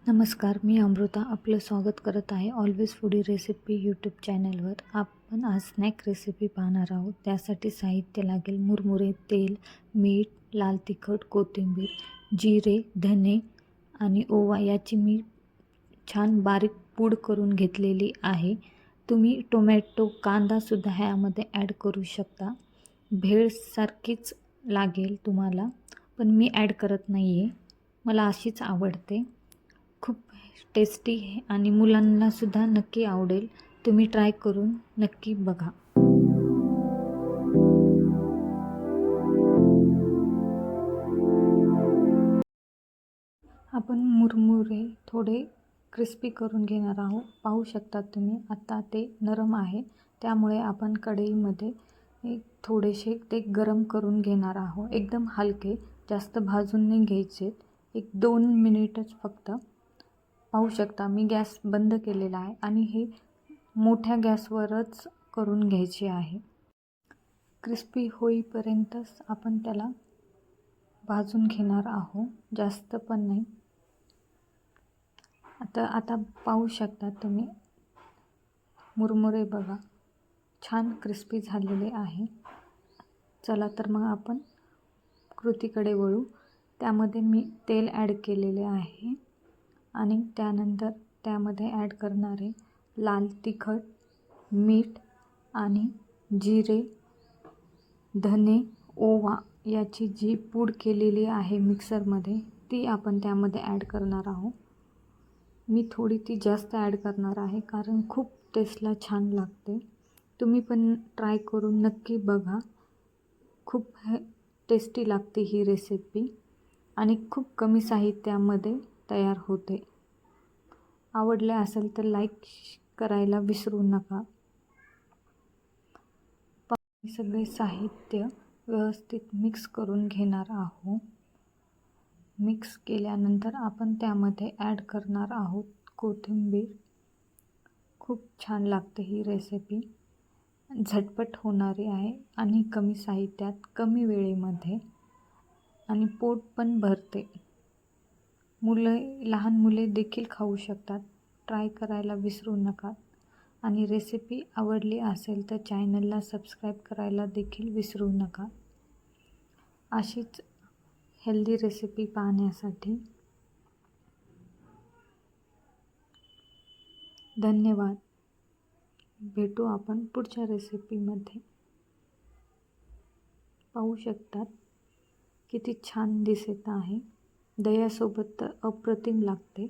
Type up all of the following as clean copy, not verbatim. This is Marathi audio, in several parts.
नमस्कार, मी अमृता आपलं स्वागत करत आहे ऑलवेज फूडी रेसिपी यूट्यूब चॅनलवर. आपण आज स्नॅक रेसिपी पाहणार आहोत. त्यासाठी साहित्य लागेल मुरमुरे, तेल, मीठ, लाल तिखट, कोथिंबीर, जिरे, धने आणि ओवा याची मी छान बारीक पूड करून घेतलेली आहे. तुम्ही टोमॅटो, कांदासुद्धा ह्यामध्ये ॲड करू शकता. भेळसारखीच लागेल तुम्हाला, पण मी ॲड करत नाही आहे, मला अशीच आवडते. खूप टेस्टी आणि मुलांनासुद्धा नक्की आवडेल. तुम्ही ट्राय करून नक्की बघा. आपण मुरमुरे थोडे क्रिस्पी करून घेणार आहोत. पाहू शकता तुम्ही, आता ते नरम आहे, त्यामुळे आपण कढईमध्ये थोडेसे ते गरम करून घेणार आहोत. एकदम हलके, जास्त भाजून नाही घ्यायचे. 1-2 मिनिटच फक्त. पाहू शकता मी गॅस बंद केलेला आहे आणि हे मोठ्या गॅसवरच करून घ्यायचे आहे. क्रिस्पी होईपर्यंतच आपण त्याला भाजून घेणार आहोत, जास्त पण नाही. आता पाहू शकता तुम्ही, मुरमुरे बघा छान क्रिस्पी झालेले आहे. चला तर मग आपण कृतीकडे वळू. त्यामध्ये मी तेल ॲड केलेले आहे आणि त्यानंतर त्यामध्ये ॲड करणारे लाल तिखट, मीठ आणि जिरे, धने, ओवा याची जी पूड केलेली आहे मिक्सरमध्ये, ती आपण त्यामध्ये ॲड करणार आहोत. मी थोडी ती जास्त ॲड करणार आहे, कारण खूप टेस्टला छान लागते. तुम्ही पण ट्राय करून नक्की बघा. खूप टेस्टी लागते ही रेसिपी आणि खूप कमी साहित्यामध्ये तयार होते. आवडले असेल तर लाईक करायला विसरू नका. सगळे साहित्य व्यवस्थित मिक्स करून घेणार आहोत. मिक्स केल्यानंतर आपण त्यामध्ये ॲड करणार आहोत कोथिंबीर. खूप छान लागते ही रेसिपी, झटपट होणारी आहे आणि कमी साहित्यात, कमी वेळेमध्ये, आणि पोट पण भरते. लहान मुले देखील खाऊ शकतात. ट्राय करायला विसरू नका आणि रेसिपी आवडली असेल तर चॅनलला सबस्क्राईब करायला देखील विसरू नका. अशीच हेल्दी रेसिपी पाहण्यासाठी धन्यवाद. भेटू आपण पुढच्या रेसिपीमध्ये. पाहू शकतात किती छान दिसत आहे. दह्यासोबत तर अप्रतिम लागते.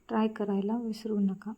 ट्राय करायला विसरू नका.